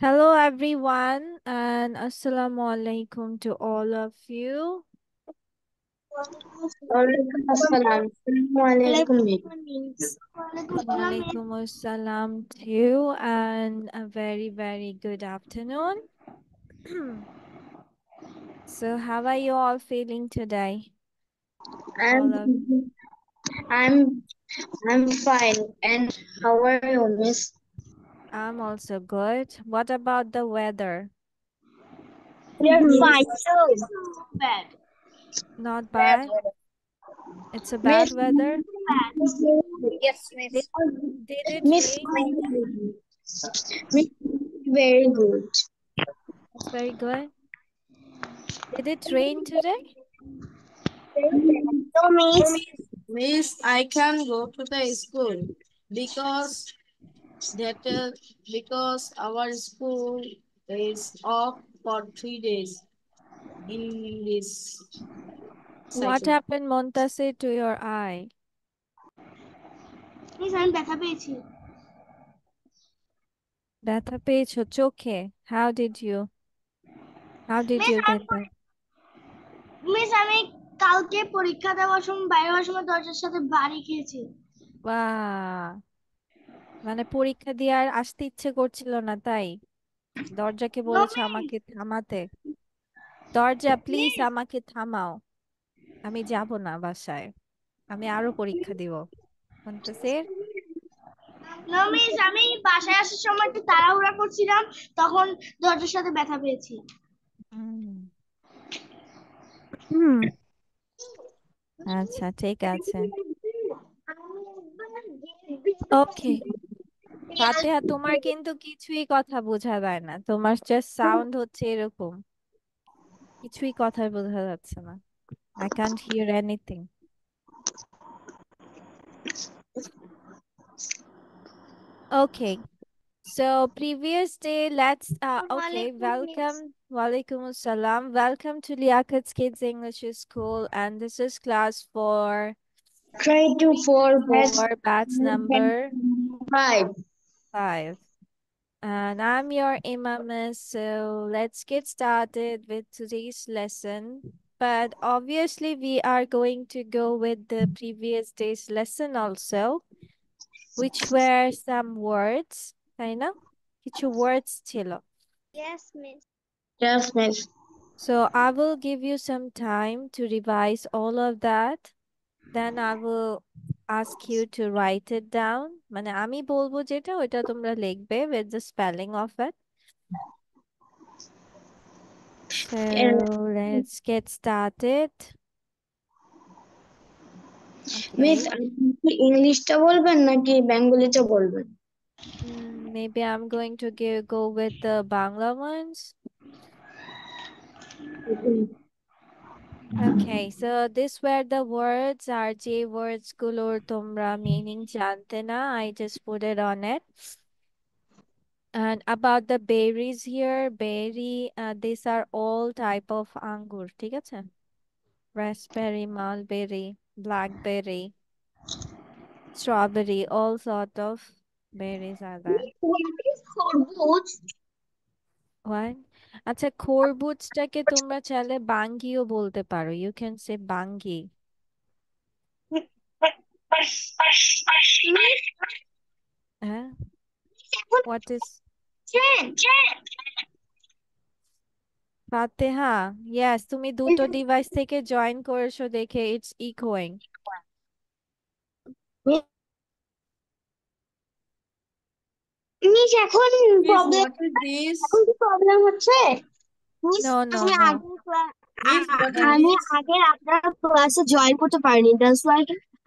Hello everyone and assalamu alaikum to all of you. Walaikum assalam. Assalamualaikum. Walaikum assalam to you and a very good afternoon. So how are you all feeling today? All of I'm I'm I'm fine. And how are you, Miss? I'm also good. What about the weather? You're fine too. Bad. Not Bad bad? weather. It's a Miss. bad weather? Yes, Did, Miss. did it Miss. rain? Miss. Very good. It's very good. Did it rain today? So, Miss. Miss, I can go to the school because because our school is off for 3 days in this What session. happened, Montasir, to your eye? Miss, আমি ব্যথা পেয়েছি। ব্যথা পেয়েছো চোখে? How did you get that? Miss আমি কালকে পরীক্ষা দেওয়ার সময় বাইরে হওয়ার সময় দরজার সাথে বাড়ি খেয়েছি। বাহ! মানে পরীক্ষা দিয়ে আর আসতে ইচ্ছে করছিল না তাই? দরজাকে নো বলেছো মিস। আমাকে থামাতে। দরজা প্লিজ আমাকে থামাও। আমি যাব না বাসায়। আমি আরো পরীক্ষা দিব। মুনতাসির? নো মিস, আমি বাসায় আসার সময় একটু তাড়াহুড়া করছিলাম, তখন দরজার সাথে ব্যথা পেয়েছি। হুম। হুম, আচ্ছা ঠিক আছে। ওকে। ফাতেহা তোমার কিন্তু কিছুই কথা বোঝা যায় না। তোমার জাস্ট সাউন্ড হচ্ছে এরকম। কিছুই কথা বোঝা যাচ্ছে না। I can't hear anything. Okay. So previous day, let's okay, welcome. Walaikum assalam. Welcome to Liakat's Kids English School, and this is class for Try to four best 3 to 4, batch number 5. 5. And I'm your Imam, so let's get started with today's lesson. But obviously, we are going to go with the previous day's lesson also, which were some words, তাই না? কিছু words ছিল. Yes, Miss. Yes, Miss. So I will give you some time to revise all of that. Then I will ask you to write it down. মানে আমি বলবো যেটা ওইটা তোমরা লিখবে with the spelling of it. So let's get started. Okay. Miss আপনি কি ইংলিশটা বলবেন নাকি বেঙ্গলিটা বলবেন? Maybe I'm going to go with the Bangla ones. Okay, so these were the words, আর যে words গুলোর তোমরা meaning জানতে না, I just put it on it. And about the berries here, berry, these are all type of আঙ্গুর, ঠিক আছে? Raspberry, mulberry, blackberry, strawberry, all sort of berries are there. What is খরগোশ? What? আচ্ছা খরবুজটাকে তোমরা চাইলে বাঙ্গিও বলতে পারো. You can say বাঙ্গি. হ্যাঁ? What is Fatiha? Yes, তুমি দুটো ডিভাইস থেকে জয়েন করেছো দেখে it's echoing. মিস এখন Miss, problem what is this? এখন কি প্রবলেম হচ্ছে? মিস No, no, আমি no. আগে Miss, what is আমি this? আগে আপনার ক্লাসে জয়েন করতে পারিনি, দ্যাটস ওয়াই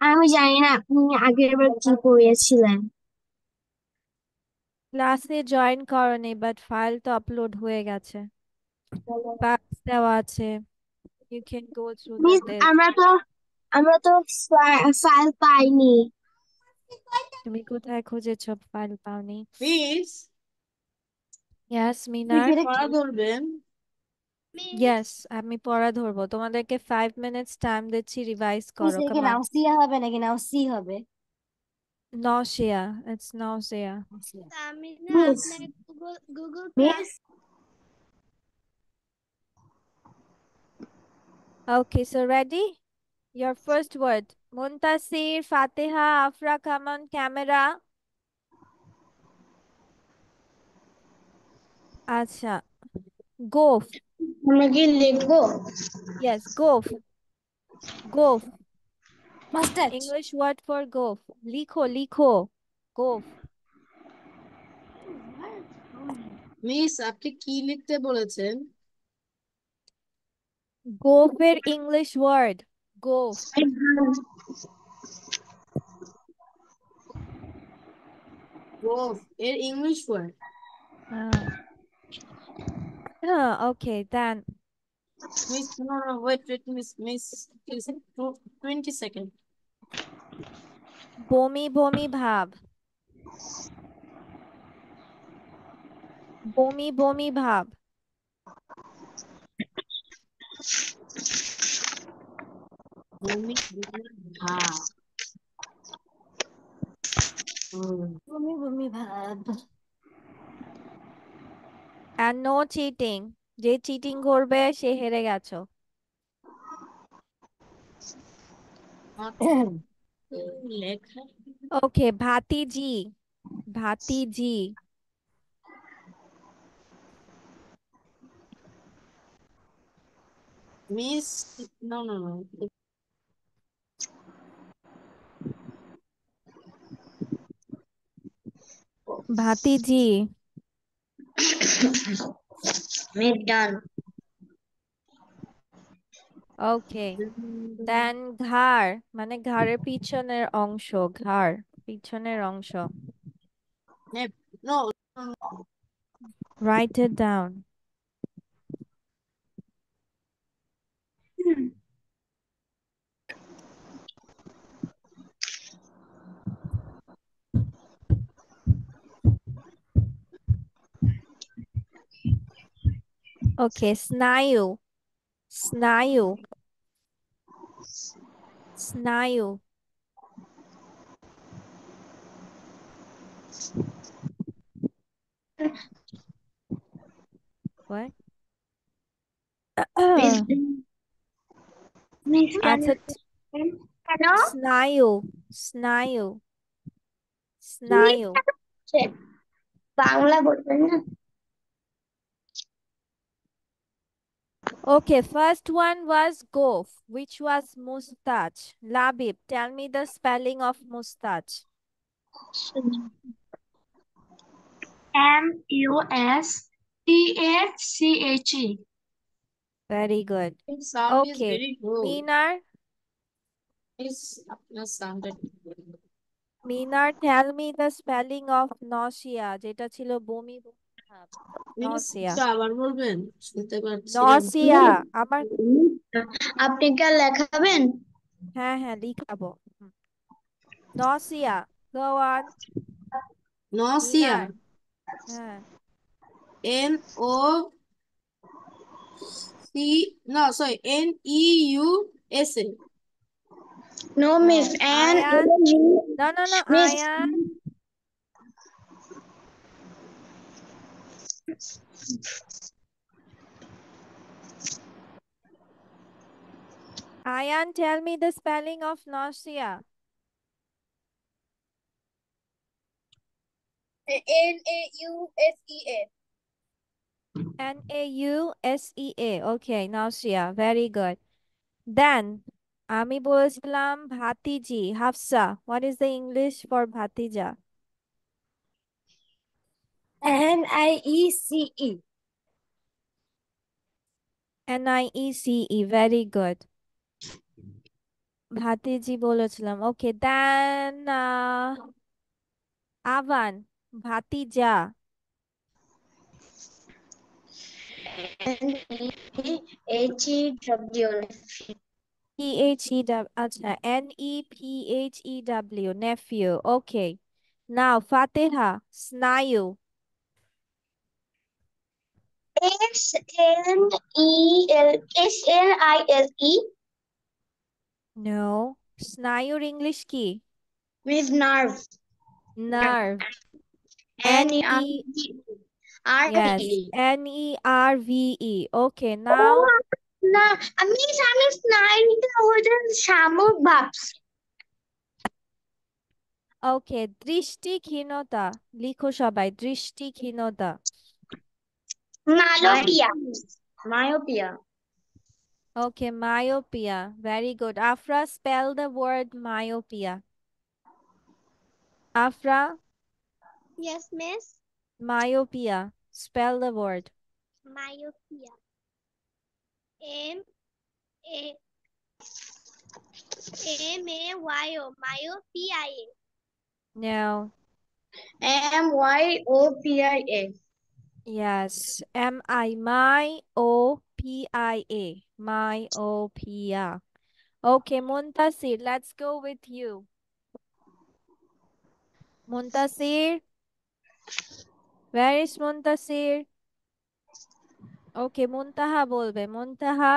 আমি জানি না আপনি আগের বার কি করিয়েছিলেন। ক্লাসে জয়েন করনি বাট ফাইল তো আপলোড হয়ে গেছে, পাস দেওয়া আছে. You can go through miss this. আমরা তো ফাইল পাইনি। তুমি কোথায় খুঁজেছো ফাইল পাওনি? Miss, Yes, মিস মিনার. এটা পড়া ধরবেন? Yes, আমি পড়া ধরবো. তোমাদেরকে 5 minutes টাইম দিচ্ছি, রিভাইজ মিস করো. এটা কি কাম অন. নাউসিয়া হবে নাকি নাউসি হবে? Nausea. It's nausea. আমি না মিস আপনাকে Google Miss, Okay, so ready? Your first word. Muntasir, Fatiha, Afra, come on camera. আচ্ছা, গোফ। আমরা কি লিখবো? Yes, গোফ। গোফ। Mustache. English word for গোফ। লিখো, লিখো। গোফ। মিস আপনি কি লিখতে বলেছেন? গোফের ইংলিশ ওয়ার্ড গোফ। গোফ এর English word. Okay, then miss no no wait miss please 20 second. বমি বমি ভাব। বমি বমি ভাব। বমি ভাব। বমি বমি ভাব। And no cheating. যে চিটিং করবে সে হেরে গেছো। লেখা ওকে, ভাতিজি। ভাতিজি। মিস no no no ভাতিজি। Miss done. ওকে, দেন ঘাড় মানে ঘাড়ের পিছনের অংশ। ঘাড় পিছনের অংশ। no Write it down. ওকে, স্নায়ু। স্নায়ু। স্নায়ু। What? Miss, Miss can আচ্ছা, hello? স্নায়ু। স্নায়ু। স্নায়ু। বাংলা বলবেন না? Okay, first one was Gof, which was mustache. Labib, tell me the spelling of mustache. Mustache. Very good. its sound is Okay, very good. Minar, It's আপনার sounded Minar, tell me the spelling of nausea. যেটা ছিল বমি বমি ভাব। Miss Nausea. আবার বলবেন শুনতে পাচ্ছিলাম Nausea. আমার আপনি কি আর লেখাবেন? হ্যাঁ হ্যাঁ লিখাবো। Nausea. Go on. Nausea Minar. হ্যাঁ। N O C no sorry N E U S A No, Miss. No. And Ayan. No, no, no. Miss. Ayan. Ayan, tell me the spelling of nausea. Nausea. Nausea. Okay, nausea. Very good. Then, আমি বলেছিলাম ভাতিজি, Hafsa. What is the English for ভাতিজা? Niece. Niece. Very good. ভাতিজি বলেছিলাম। Okay, then আভান, ভাতিজা। Nephew. P-H-E-W. আচ্ছা, Nephew. Nephew. Okay. Now, Fatiha, স্নায়ু. Snile. No. স্নায়ুর English কি? With nerve. Nerve. N E R N-E. V E. Yes, RVE. NERVE. Okay, O now না, আমি স্নায়ুতে হচ্ছে শামুক ভাবছি। ওকে, দৃষ্টিহীনতা লিখো সবাই, দৃষ্টিহীনতা। মালোপিয়া। Myopia. Okay, myopia. Very good. Afra, spell the word myopia. Afra, Yes, miss. myopia. Spell the word. Myopia. M A M-A-Y-O. Myopia. No. MYOPIA. Yes. myopia. Myopia. Okay, Muntasir, let's go with you. Muntasir, where is Muntasir? Okay, Muntaha bolbe. Muntaha,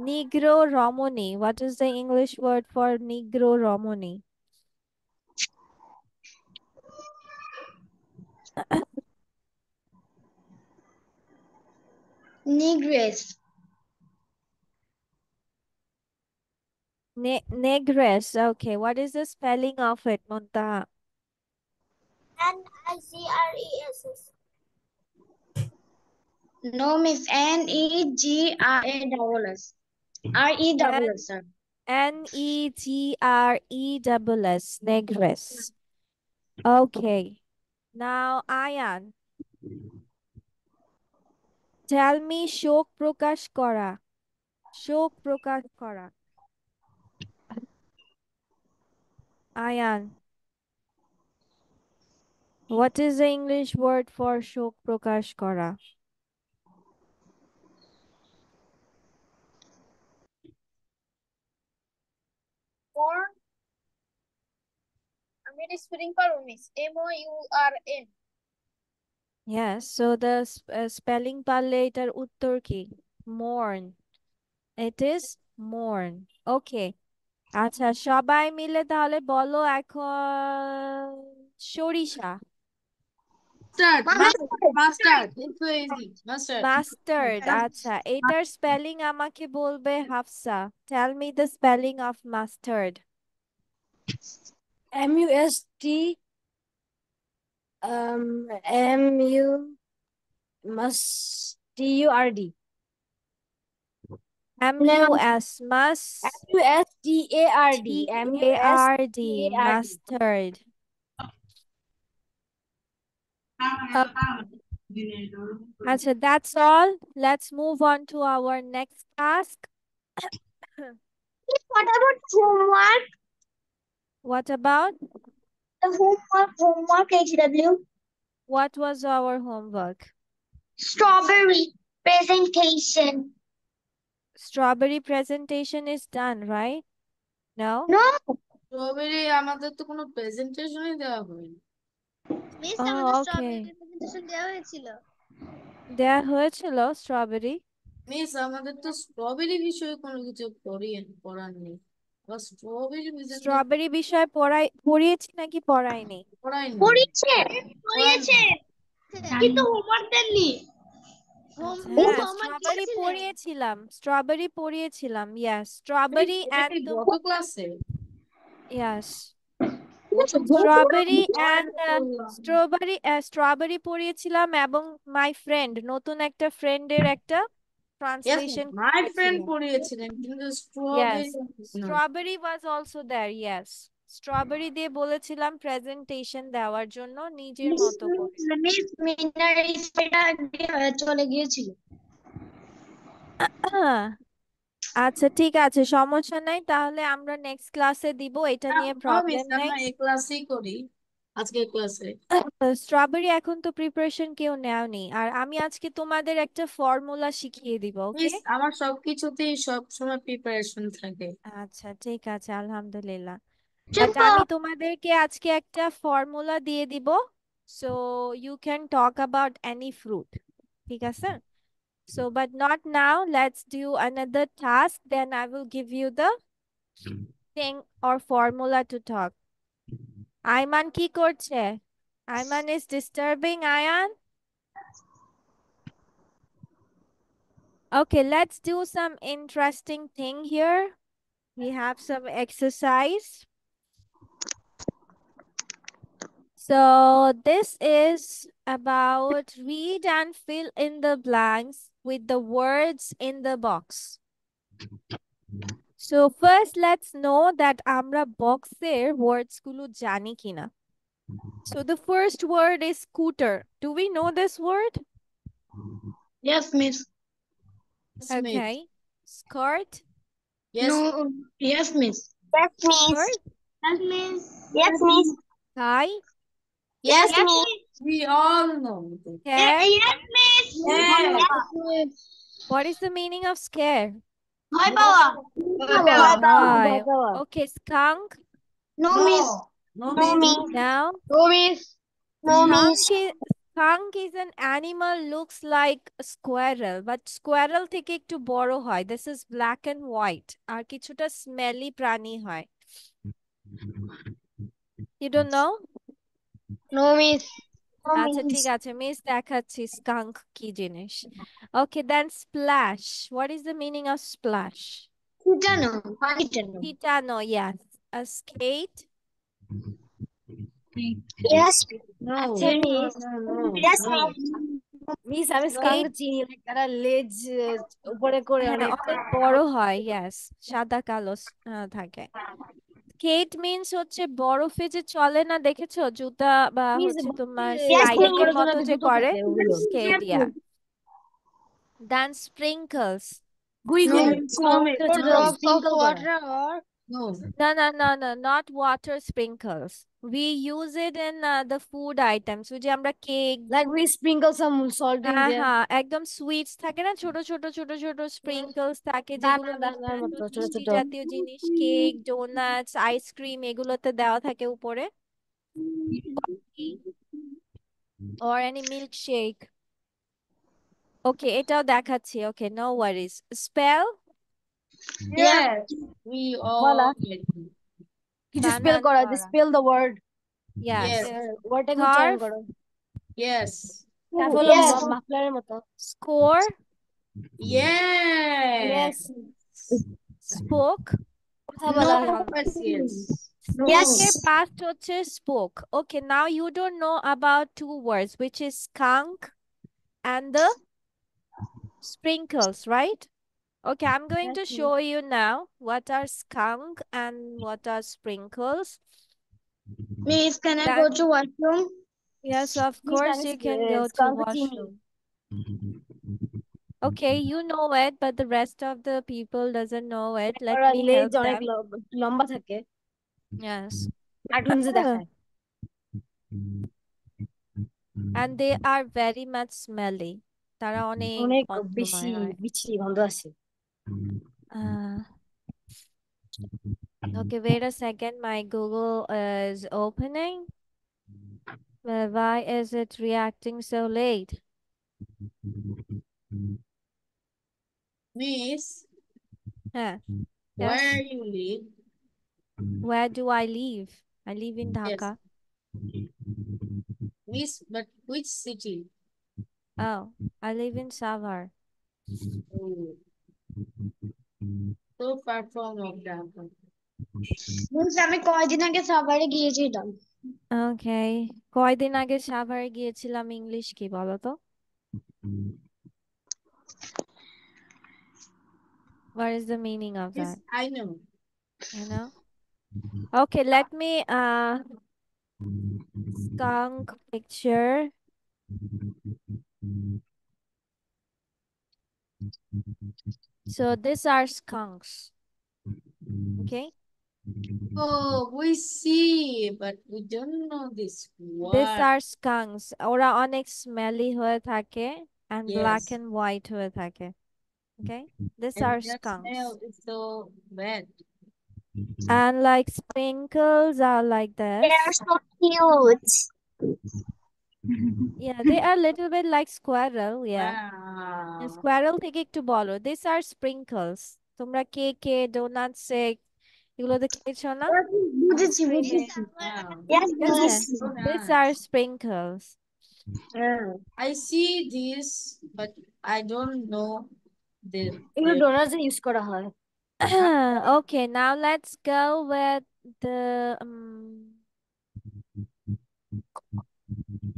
Negro Romani. What is the English word for Negro Romani? Negress. Negress. Okay, what is the spelling of it, Muntaha? N-I-G-R-E-S-S. No, miss. NEGRASS. RESS, sir. Negress. Negress. Okay. Now, Ayan. Tell me শোক প্রকাশ করা. শোক প্রকাশ করা. Ayan. What is the English word for শোক প্রকাশ করা? Mourn. আমি এটা spelling পারবো miss. MOURN. Yes, so the spelling পারলে এটার উত্তর কি? Mourn. It is mourn. Okay. আচ্ছা, সবাই মিলে তাহলে বলো এখন সরিষা। Mustard. Mustard. Mustard. It's so easy. Mustard. Mustard. আচ্ছা, এটার স্পেলিং আমাকে বলবে Hafsa. Tell me the spelling of mustard. MUST MU TURD MUS মাস MUSTARD TARD মাস্টার্ড। আচ্ছা, that's all. Let's move on to our next task. What about homework? What about? The homework, HW. What was our homework? Strawberry presentation. Strawberry presentation is done, right? No? No, Strawberry আমাদের তো কোনো প্রেজেন্টেশনই দেওয়া হয়নি। Miss Oh, আমাদের okay. Strawberry presentation দেওয়া হয়েছিল। দেয়া হয়েছিল স্ট্রবেরি। মিস আমাদের তো স্ট্রবেরি বিষয়ে কোনো কিছু পড়ার নেই। আবার স্ট্রবেরি প্রেজেন্টেশন স্ট্রবেরি বিষয় পড়িয়েছি নাকি পড়াইনি? পড়ায়নি। পড়েছেন। পড়িয়েছেন কিন্তু হোমওয়ার্ক দেননি। আচ্ছা, মিস হ্যাঁ, হোমওয়ার্ক স্ট্রবেরি দিয়েছিলেন। পড়িয়েছিলাম। স্ট্রবেরি পড়িয়েছিলাম। Yes, মিস strawberry এটা and কি the গত ক্লাসে? yes, গত strawberry and ক্লাসে strawberry পড়িয়েছিলাম এবং my friend নতুন একটা ফ্রেন্ডের একটা ট্রান্সলেশন মাই ফ্রেন্ড করেছিলাম। পড়িয়েছিলেন কিন্তু Yes, স্ট্রবেরি না। strawberry was also there. Yes, strawberry দিয়ে বলেছিলাম প্রেজেন্টেশন দেওয়ার জন্য নিজের মতো করে। মিস মিনার এটা চলে গিয়েছিল। আচ্ছা, ঠিক আছে, সমস্যা নাই। তাহলে আমরা নেক্সট ক্লাসে দিব, এটা নিয়ে মিস প্রবলেম নাই। আমরা এই ক্লাসেই করি আজকের ক্লাসে। স্ট্রবেরি এখন তো প্রিপারেশন কেউ নেওনি, আর আমি আজকে তোমাদের একটা ফর্মুলা শিখিয়ে দিব। ওকে? মিস আমার সবকিছুতেই সব সময় প্রিপারেশন থাকে। আচ্ছা, ঠিক আছে, আলহামদুলিল্লাহ। বাট চুপ। আমি তোমাদেরকে আজকে একটা ফর্মুলা দিয়ে দিব, so you can talk about any fruit. ঠিক আছে? So, but not now. Let's do another task. Then I will give you the thing or formula to talk. Ayman কি করছে? Ayman is disturbing Ayan. Okay, let's do some interesting thing here. We have some exercise. So this is about read and fill in the blanks with the words in the box. So first let's know that আমরা বক্সের words গুলো জানি কিনা. So the first word is scooter. Do we know this word? Yes, miss. Okay. Skirt. Yes. No. Yes, miss. Yes, miss. Skirt. Yes, miss. Yes, miss. Tie. Yes, Yes, miss. miss. We all know. Scare. Yes, miss. Yes. Yes. What is the meaning of scare? ভয় পাওয়া। Right. Okay, skunk. No, miss. No, No, miss. miss. Now, No, miss. No, miss. skunk is an animal looks like a squirrel, but squirrel থেকে একটু বড় হয়. This is black and white. আর কিছুটা smelly প্রাণী হয়. You don't know? No, miss. আচ্ছা ঠিক আছে মিস দেখাচ্ছি skunk কি জিনিস. Okay, then splash. What is the meaning of splash? Kitano. Kitano. Titano, yes. A skate. Yes. No. আচ্ছা মিস Yes, No. মিস আমি স্কাঙ্ক চিনি like একটা লেজ উপরে করে হ্যাঁ অনেক অনেক বড় হয়, yes. সাদা কালো থাকে. স্কেট মিন্স হচ্ছে বরফে যে চলে না, দেখেছো? জুতা বা মিস হচ্ছে তোমার Yes, স্লাইডিং এর করার জন্য মতো একটা যে জুতো করে, থাকে ওগুলো স্কেট, yeah. Then sprinkles. গুই No, গুই miss. No, miss. ছোট ছোট স্প্রিঙ্কল করা No. No, not water sprinkles. We use it in the food items. ওই যে আমরা cake, like we sprinkle some salt in there হ্যাঁ একদম সুইটস থাকে না, ছোট ছোট ছোট ছোট স্প্রিঙ্কলস থাকে যেগুলো দানার মতো ছোট মিষ্টি ছোট জাতীয় জিনিস, কেক, ডোনাটস, আইসক্রিম এগুলোতে দেওয়া থাকে উপরে, or any milkshake. Okay, এটাও দেখাচ্ছি. Okay, no worries. Spell. Yes. We বলা all get it. কিছু স্পেল বানান করা করা. Spell the word Yes. Yes. ওয়ার্ডটাকে উচ্চারণ Scarf. করো Yes. তারপর হলো Yes. মাফলারের মতো Score. Yes. Spoke. কথা বলা No, but yes. Yes. Spoke past হচ্ছে spoke. Okay, now you don't know about two words, which is skunk and the sprinkles, right? Okay, I'm going to show you now what are skunk and what are sprinkles. Miss, can I go to washroom? Yes, of Miss, course আমি you can go to skunk চিনি washroom. Okay, you know it, but the rest of the people doesn't know it. Let ওরা me লেজ help অনেক them. লম্বা থাকে Yes. কার্টুনসে দেখায় And they are very much smelly. তারা অনেক অনেক বেশি গন্ধময় হয়। বিচ্ছিরি গন্ধ আছে Uh, okay, wait a second. My Google is opening. Well, why is it reacting so late? Miss, Huh. where Yes. you live? Where do I live? I live in Dhaka. Miss, but which city? Oh, I live in Savar. Oh. So far from Dhaka. Miss আমি কয়দিন আগে সাভারে গিয়েছিলাম Okay. কয়দিন আগে সাভারে গিয়েছিলাম, English কি বলো তো? What is the meaning of Yes, that? I know. You know? Okay, let me skunk picture. So these are skunks. Okay? Oh, we see, but we don't know this These word. are skunks. ওরা অনেক smelly হয়ে থাকে and black Yes. and white হয়ে থাকে. Okay? These And are that skunks. smell is so bad. And like sprinkles are like this. They are so cute. Yeah, they are a little bit like squirrel. Yeah. Wow. Squirrel থেকে একটু বলো. These are sprinkles. তোমরা কেকে, ডোনাটসে এগুলোতে খেয়েছো না? বুঝেছি Ice-cream-এ. বুঝেছি Wow. Yes, Yes, miss. So these nice. are sprinkles. I see this, but I don't know এগুলো ডোনার্স ইউজ করা হয়। Okay, now let's go with the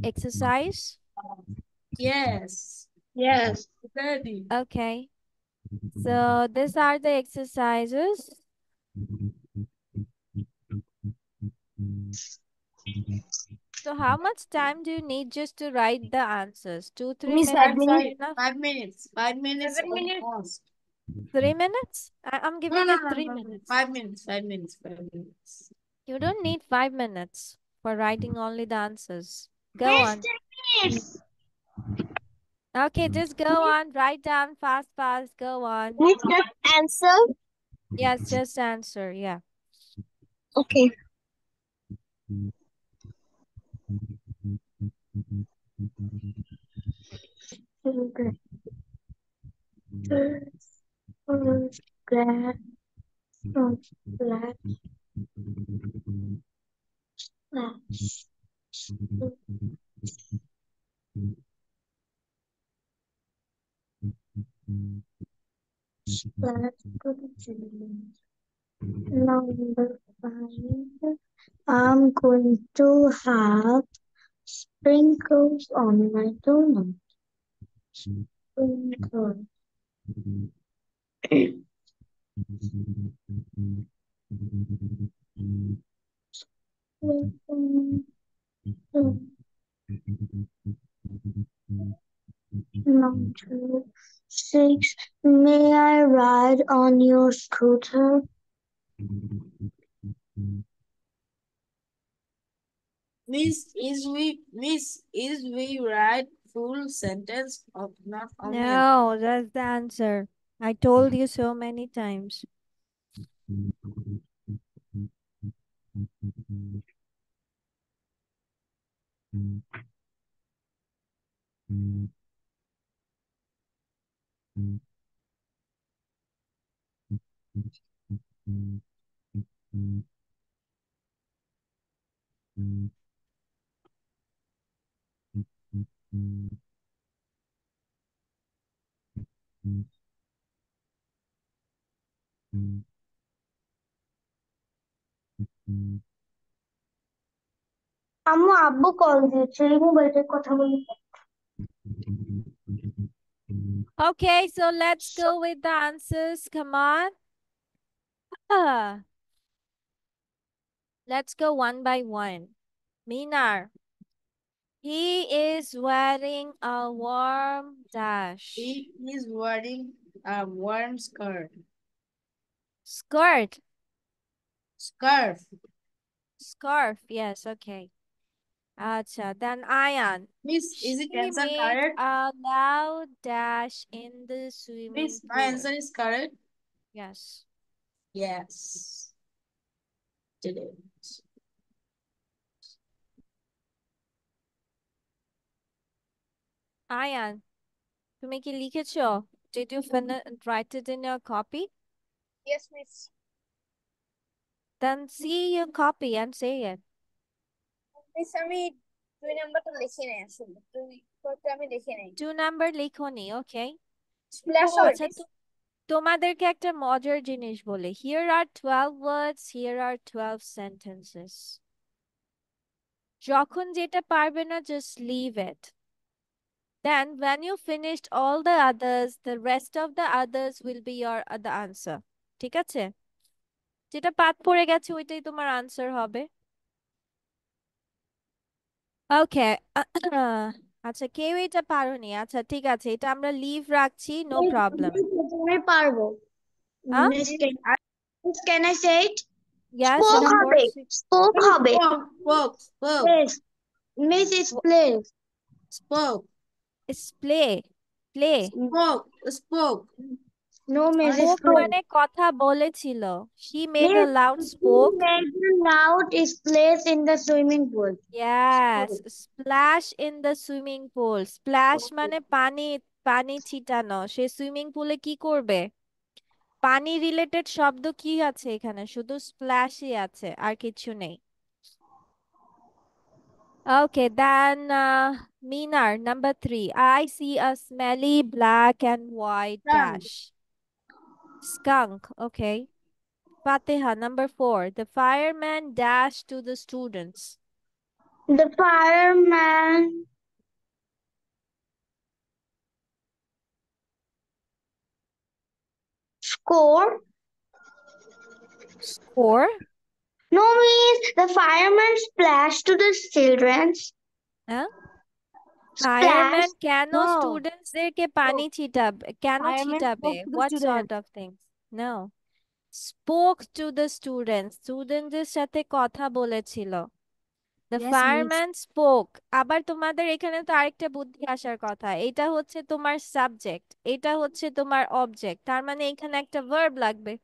exercise. Yes. Yes. Ready. Okay, so these are the exercises. So how much time do you need just to write the answers? 2-3 Miss, 5 minutes are minutes. enough? 5 minutes. 5 minutes 7 minutes. almost. 3 minutes? I'm No, giving no, it no, 3 no. minutes. 5 minutes. 5 minutes. 5 minutes. You don't need 5 minutes for writing only the answers. Go Miss, on. 10 minutes. Okay, just go on. Write down fast, fast. Go on. Miss, just answer. Yes, just answer. Yeah. Okay. Sugar, glass, black, flash, black, number 5. I'm going to have sprinkles on my donut. Sprinkles. Number 6. May I ride on your scooter? Miss, is we write full sentence of not only No, that's the answer. I told you so many times. আম্মু আব্বু call দিয়েছে এই মোবাইলটার কথা বলি Okay, so let's go with the answers. Come on. Ah, let's go one by one. Minar. He is wearing a warm dash. he is wearing a warm skirt. Skirt. Scarf. Scarf. Yes, okay. Acha. Then Ayan. Miss, is She it answer made correct? a loud dash in the swimming Miss, my pool. answer is correct. Yes. Yes. Did it. Ayan, তুমি কি লিখেছো? Did you write it in your copy? Yes, miss. Then see your copy and say it. Miss আমি 2 নাম্বারটা লিখি নাই আসলে 2 করতে আমি লিখি নাই 2 number লিখোনি, okay? স্প্ল্যাশ আচ্ছা, তোমাদেরকে একটা মজার জিনিস বলে। Here are 12 words, here are 12 sentences. যখন যেটা পারবে না, just leave it. Then when you finished all the others, the rest of the others will be your the answer. ঠিক আছে? যেটা বাদ পড়ে গেছে ওইটাই তোমার আনসার হবে। ওকে। আচ্ছা, কেউ এটা পারোনি। আচ্ছা, ঠিক আছে, এটা আমরা লিভ রাখছি, নো প্রবলেম। আমি পারবো হ্যাঁ, miss can I say it yes spoke of হবে কোর্স। স্পোক হবে Spoke. Spoke. Yes miss is place Spoke. Play play Spoke. Spoke. No miss is spoke place মানে কথা বলেছিল। She made a Miss, loud he spoke. made a loud splash in the swimming pool. Yes, splash in the swimming pool. Splash মানে পানি, পানি ছিটানো। সে swimming পুলে কি করবে? পানি রিলেটেড শব্দ কি আছে এখানে? শুধু স্প্ল্যাশই আছে, আর কিছু নেই। Okay, then Minar, number 3. I see a smelly black and white dash. Skunk, okay. Fatiha, number 4. The fireman dashed to the students. The fireman score. Score? No, means the fireman splashed to the children's. Huh? Splash. Fireman কেন No. স্টুডেন্টসদেরকে পানি ছিটাবে কেন Fireman ছিটাবে? spoke to the What student. sort of things? No. Spoke to the students. স্টুডেন্টদের সাথে কথা বলেছিল। The Yes, miss. fireman spoke. আবার তোমাদের এখানে তো আরেকটা বুদ্ধি আসার কথা। এটা হচ্ছে তোমার সাবজেক্ট, এটা হচ্ছে তোমার অবজেক্ট। তার মানে এখানে একটা ভার্ব লাগবে।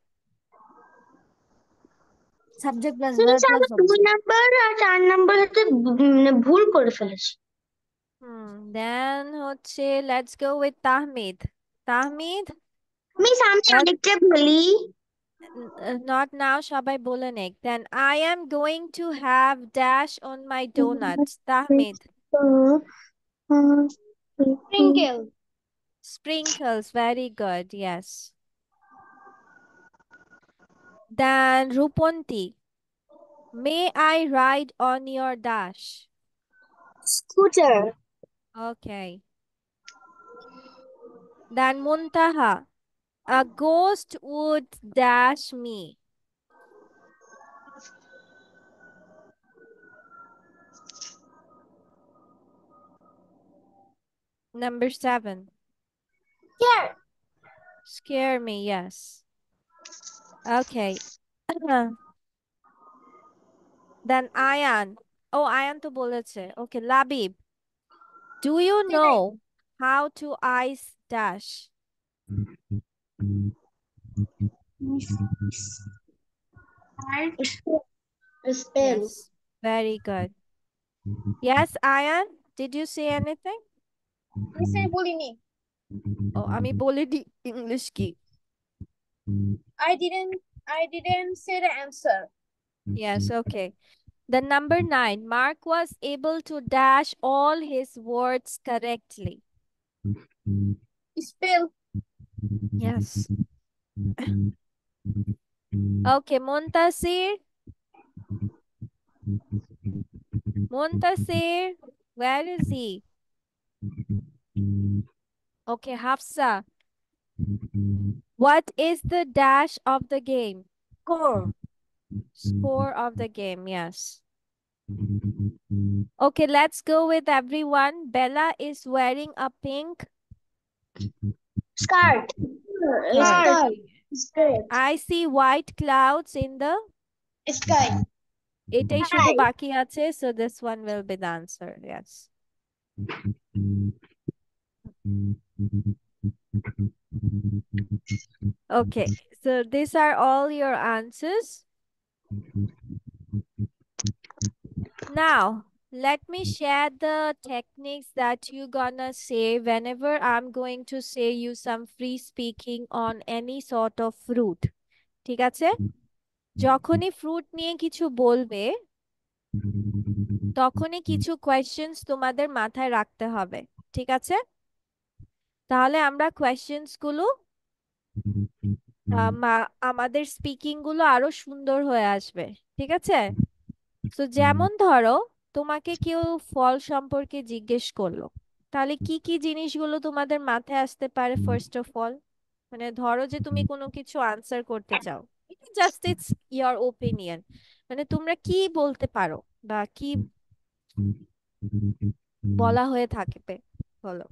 Subject plus মিস verb আমি plus 2 object. নাম্বার আর 4 নাম্বার হাতে ভুল করে ফেলেছি। দেন হচ্ছে let's go with Tahmid. Tahmid, miss আমি আরেকটা বলি। নট নাও, সবাই বলে নেক। Then I am going to have dash on my donuts. Tahmid. Sprinkle. Sprinkles, very good, yes. Then Ruponti, may I ride on your dash? Scooter. Okay. Then Muntaha, a ghost would dash me. Number 7. Here. Scare me, yes. Okay. Then Ayan. Oh, Ayan to বলেছে. Okay, Labib. Do you know how to ice dash? Spell. Yes, very good. Yes, Ayan, did you say anything? Miss আমি বলিনি। Oh, আমি বলিনি English কি? I didn't say the answer. Yes, okay. The number 9. Mark was able to dash all his words correctly. Spell. Yes. Okay, Muntasir. Muntasir, where is he? Okay, Hafsa. What is the dash of the game? Score. Score of the game, yes. Okay, let's go with everyone. Bella is wearing a pink Skirt. skirt. Skirt. I see white clouds in the Sky. এটাই শুধু বাকি আছে, so this one will be the answer. Yes. Okay, so these are all your answers. Now, let me share the techniques that you gonna say whenever I'm going to say you some free speaking on any sort of fruit. ঠিক আছে? যখনই fruit নিয়ে কিছু বলবে তখনই কিছু questions তোমাদের মাথায় রাখতে হবে। ঠিক আছে? তাহলে আমরা কোয়েশ্চেন্স গুলো আমাদের স্পিকিং গুলো আরো সুন্দর হয়ে আসবে। ঠিক আছে? তো যেমন ধরো তোমাকে কেউ ফল সম্পর্কে জিজ্ঞেস করলো, তাহলে কি কি জিনিসগুলো তোমাদের মাথায় আসতে পারে? ফার্স্ট অফ অল, মানে ধরো যে তুমি কোনো কিছু আনসার করতে চাও, জাস্ট ইটস ইয়োর ওপিনিয়ন, মানে তোমরা কি বলতে পারো বা কি বলা হয়ে থাকবে, বলো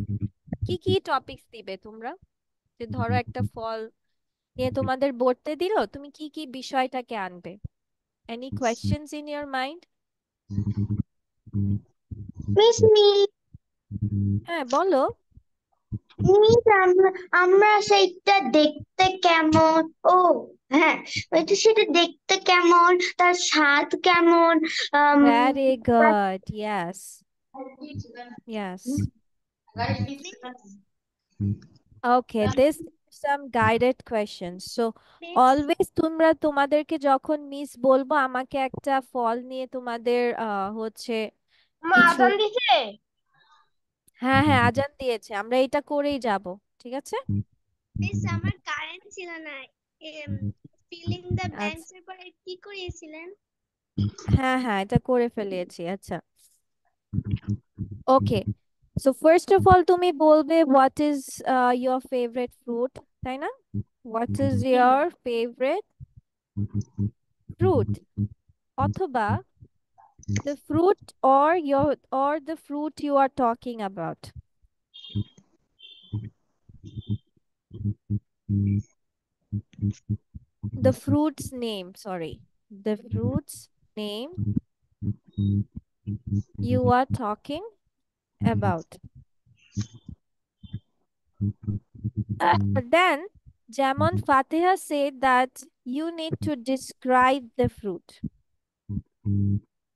কি কি টপিকস দিবে তোমরা? যে ধরো একটা ফল নিয়ে তোমাদের পড়তে দিল, তুমি কি কি বিষয়টাকে আনবে? Any questions in your mind? Miss হ্যাঁ, বলো। মিস আমরা সেইটা দেখতে কেমন? ও হ্যাঁ, ওইটা সেটা দেখতে কেমন, তার স্বাদ কেমন? Very good. Yes. Yes. Okay, this is some guided questions. So always তোমরা তোমাদেরকে যখন মিস বলবো আমাকে একটা ফল নিয়ে তোমাদের হচ্ছে মা কিছু আজান দিছে। হ্যাঁ হ্যাঁ আজান দিয়েছে, আমরা এটা করেই যাব, ঠিক আছে? মিস আমার কারেন্ট ছিল না। ফিলিং দ্য আচ্ছা ব্ল্যাঙ্কস এর পরে কি করিয়েছিলেন? হ্যাঁ হ্যাঁ এটা করে ফেলেছি। আচ্ছা ওকে, সো ফার্স্ট অফ অল তুমি বলবে what is your favourite fruit, তাই না? What is your favourite fruit, অথবা the fruit or the fruit you are talking about. The fruit's name, sorry. The fruit's name you are talking about. Then, Jamon Fatiha said that you need to describe the fruit.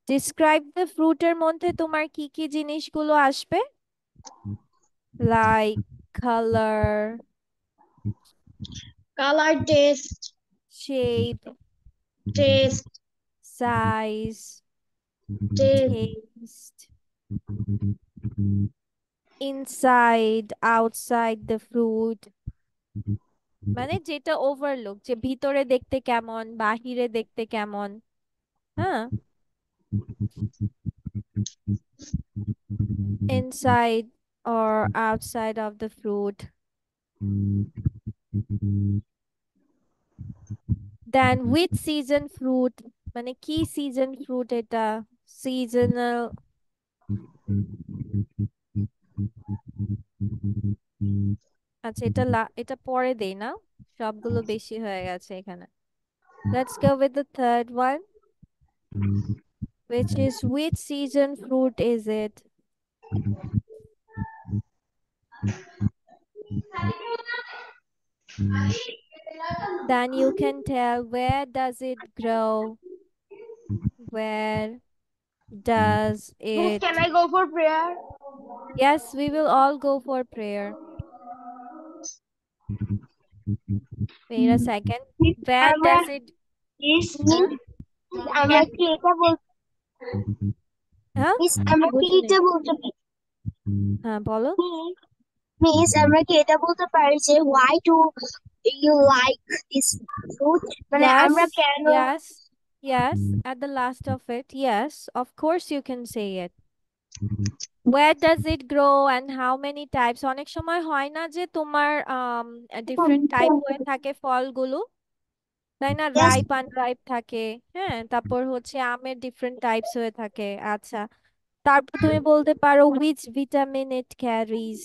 Describe the fruit এর মধ্যে তোমার কি কি জিনিসগুলো আসবে? Like color, colour, test, shape, test, size, test, taste, inside, outside the fruit. মানে যেটা overlook, যে ভিতরে দেখতে কেমন, বাহিরে দেখতে কেমন। হ্যাঁ, inside or outside of the fruit. Then which season fruit, মানে কি সিজন ফ্রুট এটা, সিজনাল। আচ্ছা এটা পরে দেই না, সবগুলো বেশি হয়ে গেছে এখানে। Let's go with the third one, which is which season fruit is it? Then you can tell where does it grow? Where does miss it? Can I go for prayer? Yes, we will all go for prayer. Wait a second. Where আমরা does it? Miss Huh? আমরা কি এটা বলতে Huh? Miss আমরা কি বুঝিনি। এটা বলতে হ্যাঁ বলো। মিস আমরা কি এটা বলতে পারি যে why do you like this fruit, মানে আমরা Yes, কেন yes, yes. At the last of it, yes, of course you can say it. Where does it grow and how many types? অনেক সময় হয় না যে তোমার ডিফারেন্ট টাইপ হয়ে থাকে ফলগুলো, তাই না? Yes, রাইপ আনরাইপ থাকে। হ্যাঁ, তারপর হচ্ছে আমের ডিফারেন্ট টাইপস হয়ে থাকে। আচ্ছা, তারপর তুমি বলতে পারো which vitamin it carries,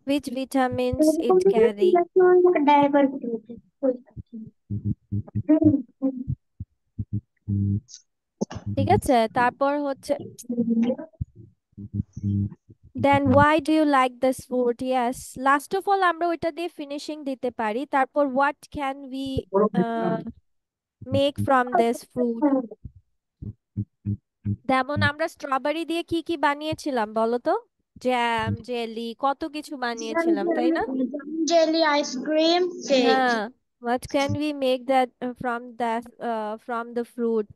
which vitamins it carry। ঠিক আছে, তারপর হচ্ছে then why do you like this food? Yes, last of all আমরা ওইটা দিয়ে ফিনিশিং দিতে পারি। তারপর what can we make from this fruit? যেমন আমরা স্ট্রবেরি দিয়ে কি কি বানিয়েছিলাম বলো তো? জ্যাম, জেলি, কত কিছু বানিয়েছিলাম, তাই না? Jelly, ice cream, cake. হ্যাঁ, what can we make that from the fruit?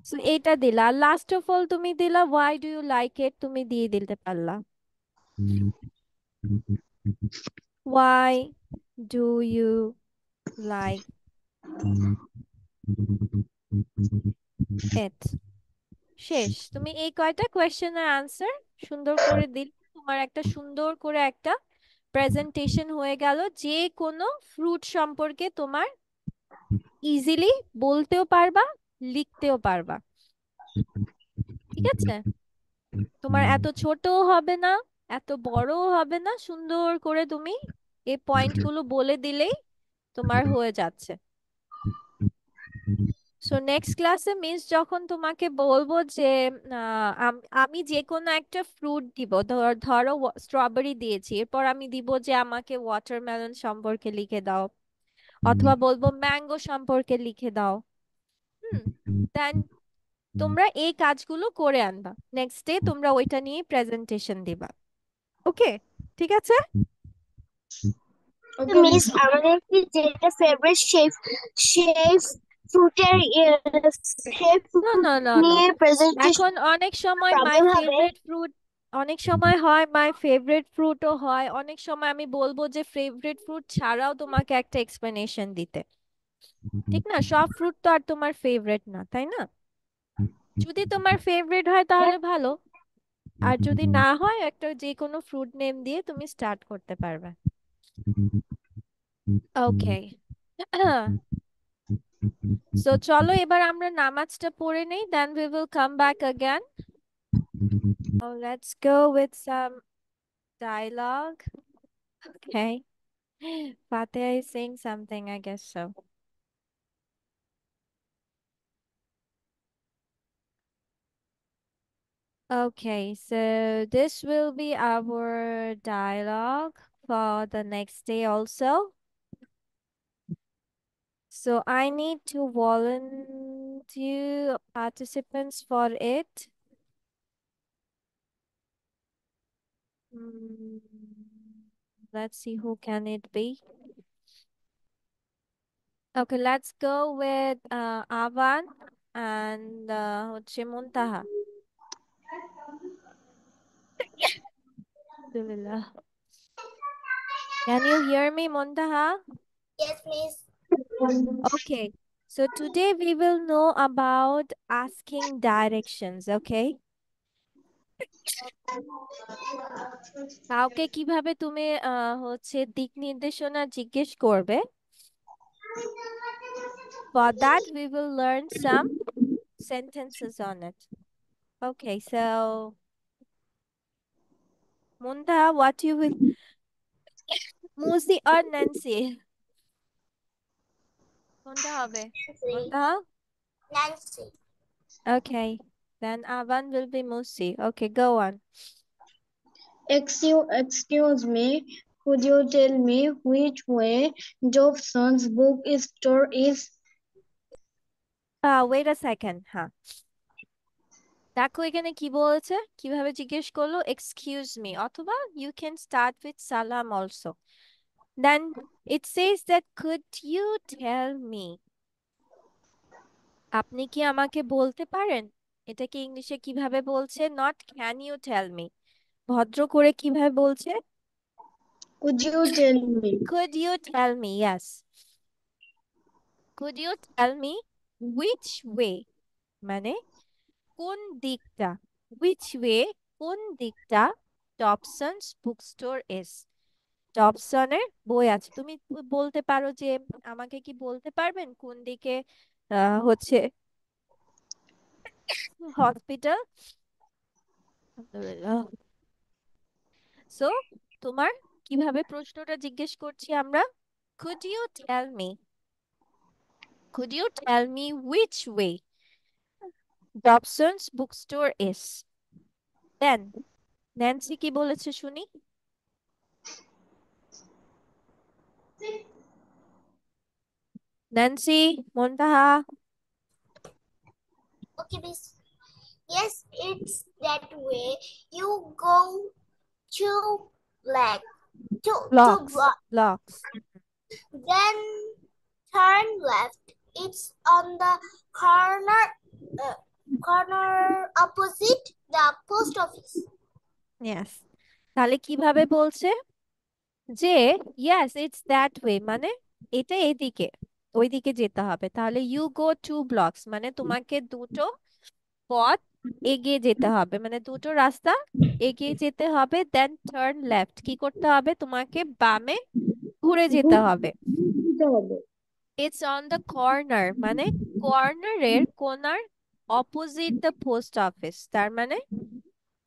So এটা দিলা, লাস্ট অফ অল তুমি দিলা why do you like it, তুমি দিয়ে দিতে পারলা why do you like it। শেষ, তুমি এই কয়টা কোয়েশ্চেনের আনসার সুন্দর করে দিলে তোমার একটা সুন্দর করে একটা প্রেজেন্টেশন হয়ে গেল, যে কোনো ফ্রুট সম্পর্কে তোমার ইজিলি বলতেও পারবা, লিখতেও পারবা। ঠিক আছে, তোমার এত ছোটও হবে না, এত বড়ও হবে না, সুন্দর করে তুমি এই পয়েন্টগুলো বলে দিলেই তোমার হয়ে যাচ্ছে। সো নেক্সট ক্লাসে মিস যখন তোমাকে বলবো যে আমি যে কোনো একটা ফ্রুট দিব, ধরো স্ট্রবেরি দিয়েছি, এরপর আমি দিব যে আমাকে ওয়াটারমেলন সম্পর্কে লিখে দাও, অথবা বলবো ম্যাঙ্গো সম্পর্কে লিখে দাও। দেন তোমরা এই কাজগুলো করে আনবা, নেক্সট ডে তোমরা ওইটা নিয়ে প্রেজেন্টেশন দিবা। ওকে, ঠিক আছে। মিস আমাদের কি যেটা ফেভারিট শেফ শেফ ফ্রুটের সেই No, fruit no, no, no. নিয়ে প্রেজেন্টেশন এখন অনেক সময় মাই প্রবলেম হবে। ফেভারিট ফ্রুট, অনেক সময় হয় মাই ফেভারিট ফ্রুটও হয়, অনেক সময় আমি বলবো যে ফেভারিট ফ্রুট ছাড়াও তোমাকে একটা এক্সপ্লেনেশন দিতে, ঠিক না? সব ফ্রুট তো আর তোমার ফেভারিট না, তাই না? যদি তোমার ফেভারিট হয় তাহলে ভালো, আর যদি না হয় একটা যে কোনো ফ্রুট নেম দিয়ে তুমি স্টার্ট করতে পারবে। ওকে। সো চলো এবার আমরা নামাজটা পড়ে নেই, then we will come back again. Oh, let's go with some dialogue. Okay. Fateh is saying something, I guess so. Okay, so this will be our dialogue for the next day also. So I need to volunteer participants for it. Mm, let's see who can it be. Okay, let's go with Avan and হচ্ছে মুনতাহা. Alhamdulillah. Can you hear me, Muntaha? Yes, miss. Okay. So today we will know about asking directions, okay? কাউকে কিভাবে তুমি হচ্ছে দিক নির্দেশনা জিজ্ঞেস করবে? For that we will learn some sentences on it. Okay, so Muntaha, what you will Musi or Nancy? কোনটা হবে? Muntaha? Nancy. Okay. Then Avan will be Musi. Okay, go on. Excuse me, could you tell me which way Jobson's bookstore is? Wait a second. হ্যাঁ, দেখো এখানে কি বলেছে, কিভাবে জিজ্ঞেস করলো, এক্সকিউজ মি, অথবা ইউ ক্যান স্টার্ট উইথ সালাম also. Then it says that could you tell me, আপনি কি আমাকে বলতে পারেন? এটাকে ইংলিশে কিভাবে বলছে? Not can you tell me, ভদ্র করে কিভাবে বলছে? Could you tell me? Could you tell me, yes, could you tell me which way, মানে কোন দিকটা, হুইচ ওয়ে কোন দিকটা, ডবসনস বুক স্টোর ইজ, ডবসনের বই আছে। তুমি বলতে পারো যে আমাকে কি বলতে পারবেন কোন দিকে হচ্ছে হসপিটাল। আলহামদুলিল্লাহ। সো তোমার কিভাবে প্রশ্নটা জিজ্ঞেস করছি আমরা, could you tell me, could you tell me which way Dobson's book store is? Then Nancy কি বলেছে শুনি। Nancy, Muntaha. Okay, miss. Yes, it's that way. You go to black to blocks, block, blocks. then turn left. It's on the corner uh, corner opposite the post office. Yes, তাহলে কিভাবে বলছে যে yes it's that way, মানে এটা এদিকে, ওইদিকে যেতে হবে। তাহলে ইউ গো 2 ব্লকস মানে তোমাকে দুটো পথ এগিয়ে যেতে হবে, মানে দুটো রাস্তা এগিয়ে যেতে হবে। দেন টার্ন লেফট, কি করতে হবে? তোমাকে বামে ঘুরে যেতে হবে। ইটস অন দ্য কর্নার, মানে কর্নারের, কোনার, অপোজিট দ্য পোস্ট অফিস, তার মানে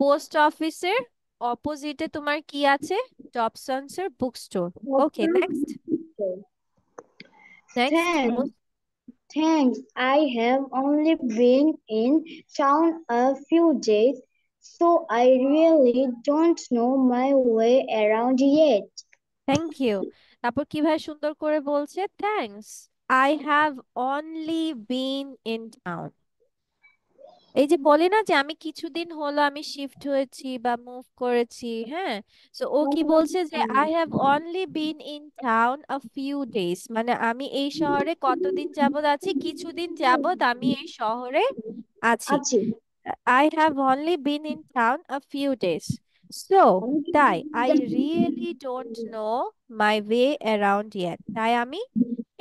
পোস্ট অফিসের অপোজিটে তোমার কি আছে? ডবসনস এর book store. Okay, next next. Thanks. Thanks. I have only been in town a few days, so I really don't know my way around yet. Thank you. তারপর কিভাবে সুন্দর করে বলছে, thanks, I have only been in town. এই যে বলে না যে আমি কিছুদিন হলো আমি শিফট হয়েছি বা মুভ করেছি, হ্যাঁ। সো ও কি বলছে যে I have only been in town a few days, মানে আমি এই শহরে কতদিন যাবত আছি, কিছুদিন যাবত আমি এই শহরে আছি। আছি। I have only been in town a few days. So, তাই I really don't know my way around yet. তাই আমি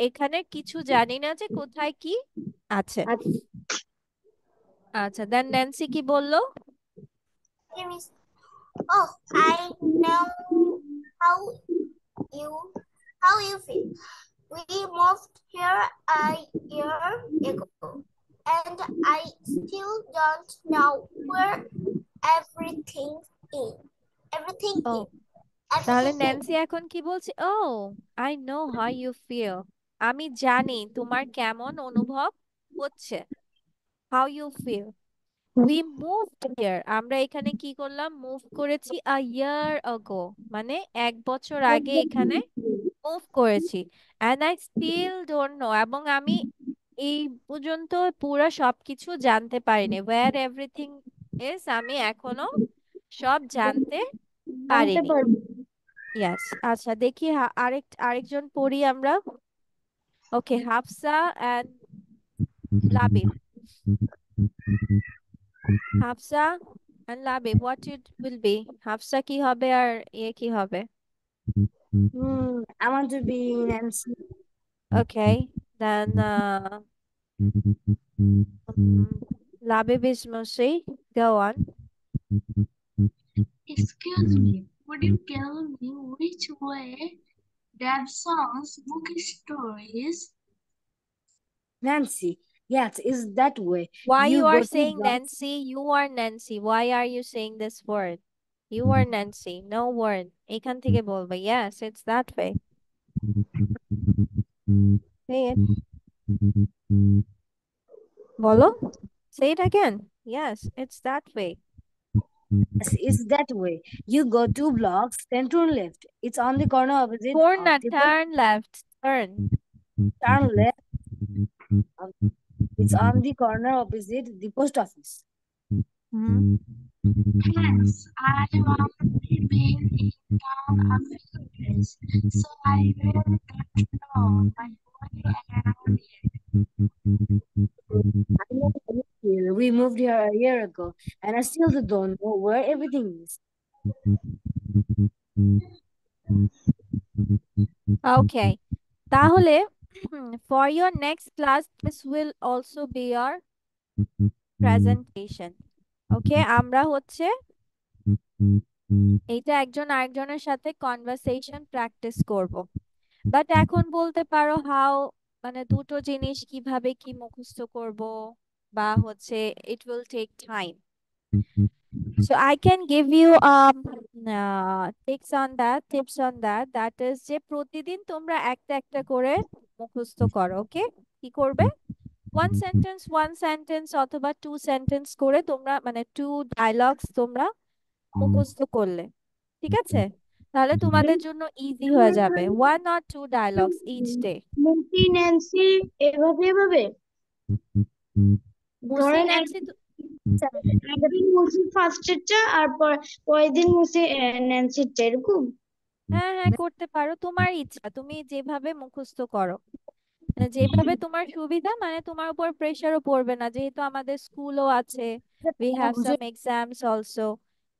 এখানে কিছু জানি না যে কোথায় কি আছে। আছি। আচ্ছা, দেন ন্যান্সি কি বললো? There is. Oh, I know how you how you feel. We moved here a year ago, and I still don't know where everything is. Everything ও, is. তাহলে Everything is. ন্যান্সি এখন কি বলছে? ও, I know how you feel. আমি জানি তোমার কেমন অনুভব হচ্ছে। How you feel. We moved here. আমরা এখানে কি করলাম? মুভ করেছি a year ago, মানে 1 বছর আগে এখানে মুভ করেছি। and I still don't know, এবং আমি এই পর্যন্ত পুরো সবকিছু জানতে পারিনি। where everything is, আমি এখনো সব জানতে জানতে পারিনি। পারবো। ইয়াস। আচ্ছা, দেখি আরেকজন পড়ি আমরা। Okay, Hafsa and Labib. Hafsa and Labib, what it will be? Hafsa কি হবে আর কি হবে? I want to be Nancy. Okay, then Labib is Musi. Go on. Excuse me, would you tell me which way that song's bookstore is? Nancy. Yes, is that way. Why You you go are to saying blocks. Nancy? You are Nancy. Why are you saying this word? You are Nancy. No word. এখান থেকে বলবে. Yes, it's that way. Say it. বলো. Say it again. Yes, it's that way. Yes, it's that way. You go 2 blocks, then turn left. It's on the corner opposite Turn, of not the turn left. Turn. turn left. It's on the corner opposite the post office. Hmm. Thanks. I've only been in town a few days, so I really don't know my way around here. I know how you feel. We moved here a year ago, and I still don't know where everything is. Okay. তাহলে for your next class, this will also be your presentation. Okay, আমরা হচ্ছে এইটা একজন আরেকজনের সাথে conversation practice করব। But এখন বলতে পারো হাউ, মানে দুটো জিনিস কিভাবে কি মুখস্থ করব, বা হচ্ছে it will take time. So I can give you tips on that. That is যে প্রতিদিন তোমরা একটা একটা করে মুখস্থ করো। ওকে, কি করবে? ওয়ান সেন্টেন্স অথবা 2 সেন্টেন্স করে তোমরা, মানে 2 ডায়লগস তোমরা মুখস্থ করলে, ঠিক আছে? তাহলে তোমাদের জন্য ইজি হয়ে যাবে। 1 or 2 ডায়লগস ইচ ডে। মুসি ন্যান্সি এভাবে এভাবে মুসি ধরেন ন্যান্সি একদিন মুসি ফার্স্টেরটা আর পরের দিন মুসি ন্যান্সিরটা, এরকম। হ্যাঁ হ্যাঁ, করতে পারো, তোমার ইচ্ছা, তুমি যেভাবে মুখস্থ করো, মানে যেভাবে তোমার সুবিধা, মানে তোমার উপর প্রেশারও পড়বে না, যেহেতু আমাদের স্কুলও আছে। We have some exams also.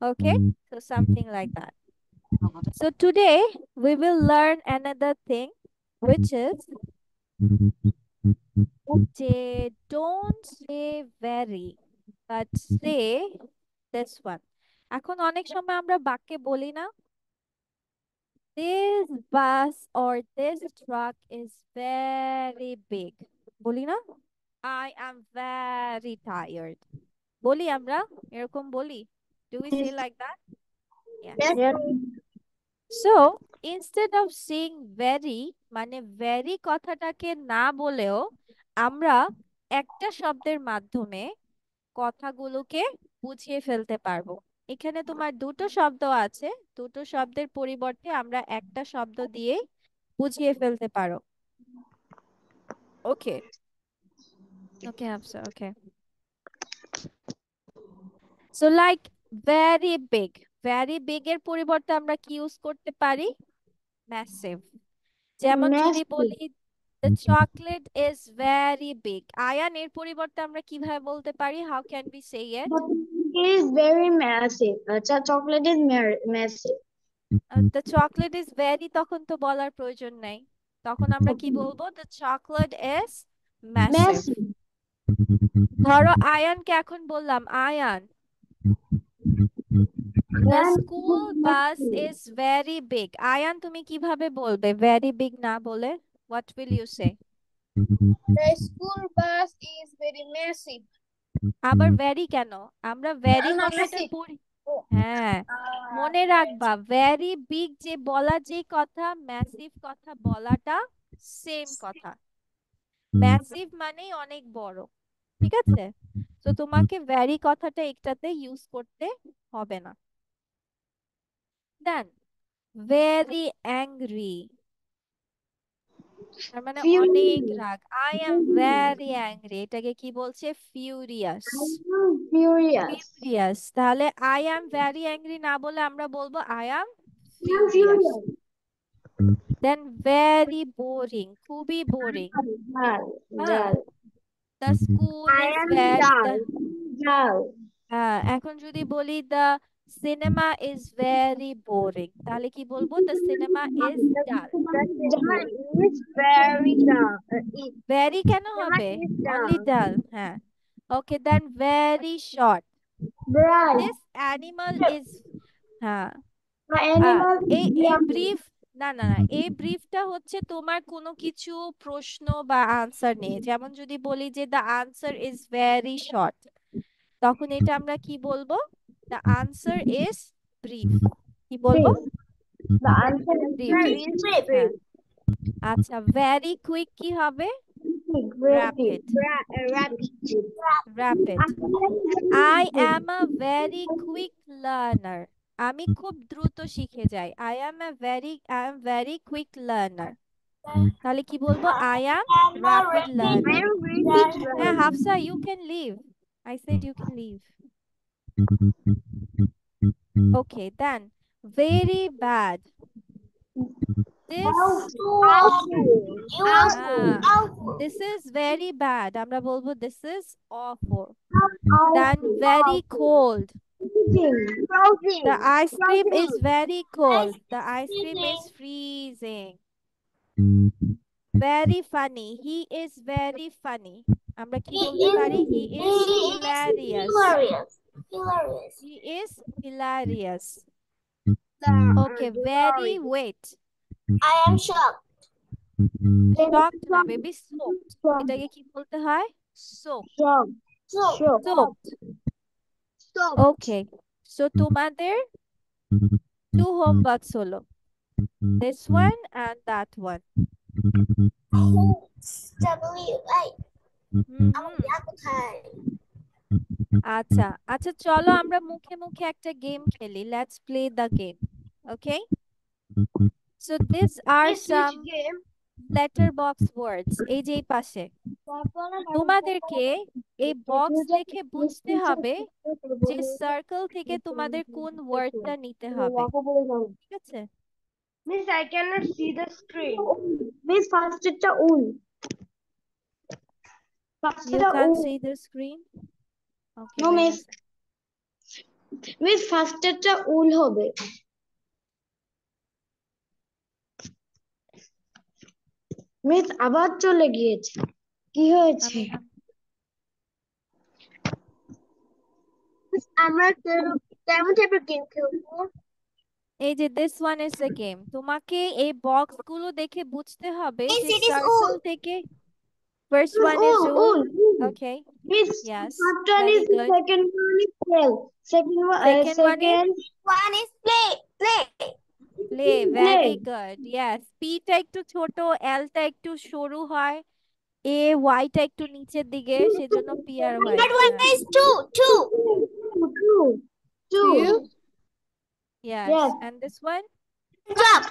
Okay, so something like that. So today we will learn another thing, which is যে don't say very, but say this one. এখন অনেক সময় আমরা বাক্যে বলি না, this bus or this truck is very big, বলি না? I am very tired. বলি আমরা, এরকম বলি? Do we say like that? Yes. Yes. So instead of saying very, মানে very কথাটাকে না বলেও আমরা একটা শব্দের মাধ্যমে কথাগুলোকে বুঝিয়ে ফেলতে পারবো। এখানে তোমার দুটো শব্দ আছে, দুটো শব্দের পরিবর্তে আমরা একটা শব্দ দিয়ে বুঝিয়ে ফেলতে পারো। ওকে ওকে আফসা, ওকে। So like very big এর পরিবর্তে আমরা কি ইউজ করতে পারি? Massive. যেমন যদি Massive. বলি the chocolate is very big. Ayaan এর পরিবর্তে আমরা কিভাবে বলতে পারি? How can we say it? It is very massive. Chocolate is massive. The chocolate is very তখন তো বলার প্রয়োজন নাই, তখন আমরা কি বলবো? The chocolate is massive. Massive. ধরো আয়ানকে এখন বললাম, Ayaan the school bus is very big. Ayaan তুমি কিভাবে বলবে very big না বলে? What will you say? The school bus is very massive. আবার very কেন? আমরা very না, কথাটা massive. পড়ি। হ্যাঁ, মনে রাখবা very big যে বলা যে কথা, massive কথা বলাটা সেম কথা। ম্যাসিভ মানেই অনেক বড়, ঠিক আছে? তো তোমাকে ভ্যারি কথাটা একটাতে ইউজ করতে হবে না। দেন ভেরি অ্যাংরি, তার মানে অনেক রাগ। আই এম ভেরি অ্যাংরি, এটাকে কি বলছে? ফিউরিয়াস। Furious. ফিউরিয়াস, তাহলে আই এম ভেরি অ্যাংরি না বলে আমরা বলবো I am I'm furious. furious. Then very boring, খুবই বোরিং। Dull. হ্যাঁ, Dull. The school I is am very, dull. Dull. হ্যাঁ, এখন যদি বলি the cinema is very boring, তাহলে কি বলবো? The cinema is dull. The cinema is very dull. Very কেন Cinema হবে? is only dull. ডাল। হ্যাঁ, okay. Then very short, Bright. This animal is, হ্যাঁ, The animal এই is এই young. Brief, না না না, এই ব্রিফটা হচ্ছে তোমার কোনো কিছু প্রশ্ন বা আনসার নেই। যেমন যদি বলি যে the answer is very short, তখন এটা আমরা কি বলবো? The answer is brief. কি বলবো? Brief. The answer is brief. brief. হ্যাঁ, আচ্ছা। ভেরি কুইক কি হবে? Quick. Very rapid. Rapid. Rapid. I quick. Am a very quick learner, আমি খুব দ্রুত শিখে যাই। I am very quick learner, তাহলে কি বলবো? I am rapid I learner. am rapid হ্যাঁ learner. Hafsa, you can leave, I said you can leave. Okay, then very bad, this, this is very bad, আমরা বলবো this is awful. Then very cold, Frozen. the ice cream is very cold, the ice cream is freezing. Very funny, he is very funny, আমরা কি বলতে পারি? He is hilarious. He is hilarious. Okay, very wet, I am shocked. shocked না baby, soaked, এটাকে কি বলতে হয়? soaked. Soaked. Okay, so তোমাদের two homeworks হলো, this one and that one. হুম, আচ্ছা আচ্ছা, চলো আমরা মুখে মুখে একটা গেম খেলি। Let's play the game. Okay, so these are some letterbox words. এই যে এই পাশে তোমাদেরকে এই বক্স দেখে বুঝতে হবে যে সার্কেল থেকে তোমাদের কোন ওয়ার্ডটা নিতে হবে, ঠিক আছে? Miss, I cannot see the screen. Miss, first it's a wool. First You it's a can't wool. see the screen? Okay, No, wait a miss. second. Miss, first it's a wool হবে। Miss আবার চলে গিয়েছে, কি হয়েছে? আমরা কেমন টাইপের game খেলবো? এই যে this one is the game. তোমাকে এই বক্স গুলো দেখে বুঝতে হবে Miss, যে it is সার্কেল থেকে first one is wool. Okay, Miss, yes, first one very is good. second one is shell. Second one One is play. play. Very good. Yes, P টা একটু ছোট, L টা একটু সরু হয়, A Y টা একটু নিচের দিকে, সেজন্য P R Y। That one is two. Two. Yes. And this one? Jump.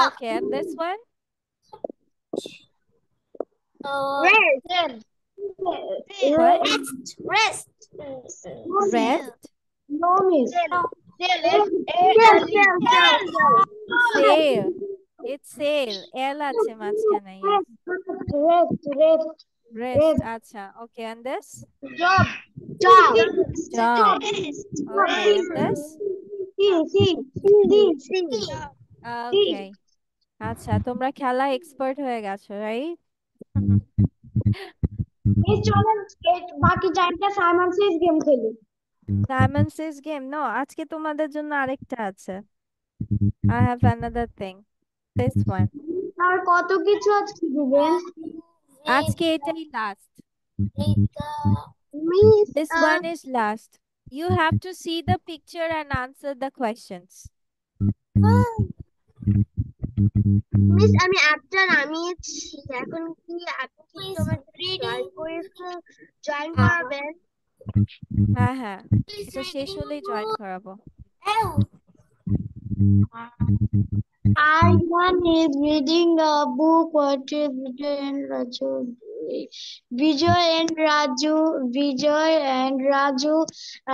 Okay, and this one? What? Rest. Rest? No, miss. Sail. It's sail. L আছে মাঝখানে, yes. Rest. Rest. আচ্ছা. Okay, and this? Job. Job. Okay, and this? Okay. আচ্ছা, তোমরা খেলা expert হয়ে গেছো, right? বাকি চারটা সাইমন সেজ গেম খেলি। Simon Says Game? No, আজকে তোমাদের জন্য আরেকটা আছে। I have another thing. This one. আর কত কিছু আজকে দিবেন? আজকে এটাই last. Miss This one is last. You have to see the picture and answer the questions. Miss আমি একটা নামিয়েছি এখন কি আপনি তোমাকে জয়েন করাবেন? হ্যাঁ হ্যাঁ, এটা শেষ হলেই জয়েন করাবো। Aryan is reading a book. What is Vijay and Raju? Vijay and Raju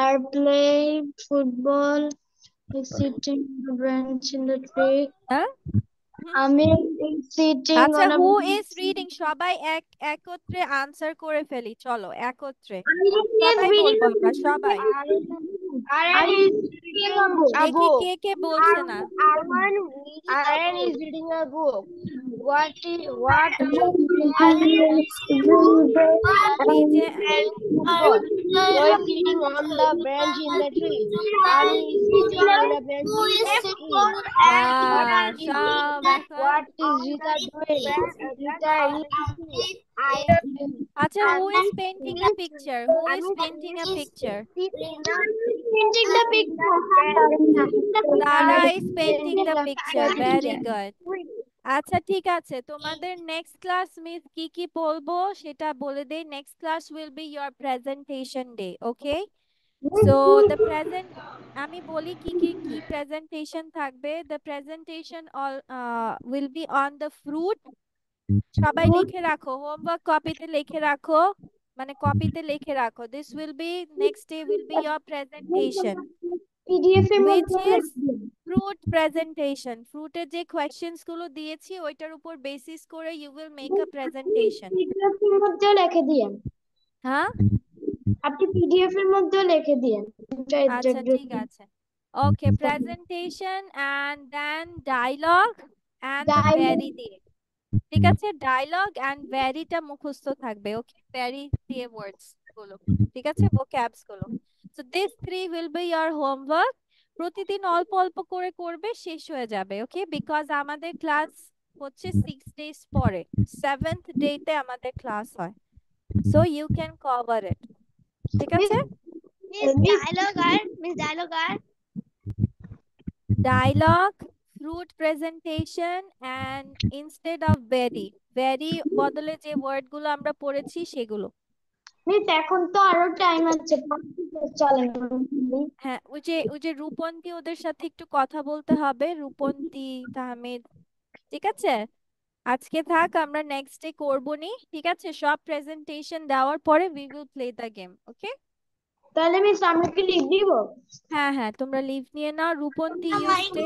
are playing football. He's sitting on a bench in the tree. হ্যাঁ? Amir is sitting আচ্ছা, on a who is reading? সবাই একত্রে answer করে ফেলি, চলো একত্রে সবাই বলবো আমরা, সবাই। দেখি কে কে বলছে না। Aryan is reading a book. What নিজে football. So is sitting on the bench in the tree. Aryan is sitting on a bench in the tree. সব এখন What is Rita doing? Rita is আচ্ছা, who is painting a picture? Who is painting a picture? painting the picture. Tara is painting the picture. Very good. আচ্ছা ঠিক আছে, তোমাদের next class miss কি কি বলবো সেটা বলে দেই। Next class will be your presentation day, okay? So the present, আমি বলি কি কি কি প্রেজেন্টেশন থাকবে। The presentation all will be on the fruit. সবাই লিখে রাখো, হোমওয়ার্ক কপিতে লিখে রাখো, মানে কপিতে লিখে রাখো। This will be next day will be your presentation, PDF এর which মধ্যে is fruit presentation. ফ্রুটের যে কোয়েশ্চেনস গুলো দিয়েছি ওইটার উপর বেসিস করে you will make a presentation. PDF এর মধ্যে লিখে দিয়েন। হ্যাঁ, আপনি PDF এর মধ্যে লিখে দিয়েন। আচ্ছা ঠিক আছে। Okay, presentation and then dialogue and the very দিয়ে, ঠিক আছে? ডায়লগ এন্ড ভ্যারিটা মুখস্থ থাকবে, ওকে? ভ্যারি দিয়ে ওয়ার্ডস গুলো, ঠিক আছে? vocabs গুলো। So this 3 will be your homework. প্রতিদিন অল্প অল্প করে করবে, শেষ হয়ে যাবে, ওকে? বিকজ আমাদের ক্লাস হচ্ছে 6 days পরে, 7th ডেতে আমাদের ক্লাস হয়। সো ইউ ক্যান কভার ইট, ঠিক আছে? Dialogue, fruit presentation and instead of very বদলে যে ওয়ার্ড গুলো আমরা পড়েছি সেগুলো। মিস এখন তো আরো টাইম আছে, চলেন। হ্যাঁ, ওই যে রূপন্তী, ওদের সাথে একটু কথা বলতে হবে, রূপন্তী, তাহমিদ, ঠিক আছে? আজকে থাক, আমরা নেক্সট ডে করবো নি, ঠিক আছে? সব প্রেজেন্টেশন দেওয়ার পরে we will play the game, ওকে? তাহলে মিস আমি কি লিখ দিব? হ্যাঁ হ্যাঁ, তোমরা লিভ নিয়ে নাও। Rupanti, you stay.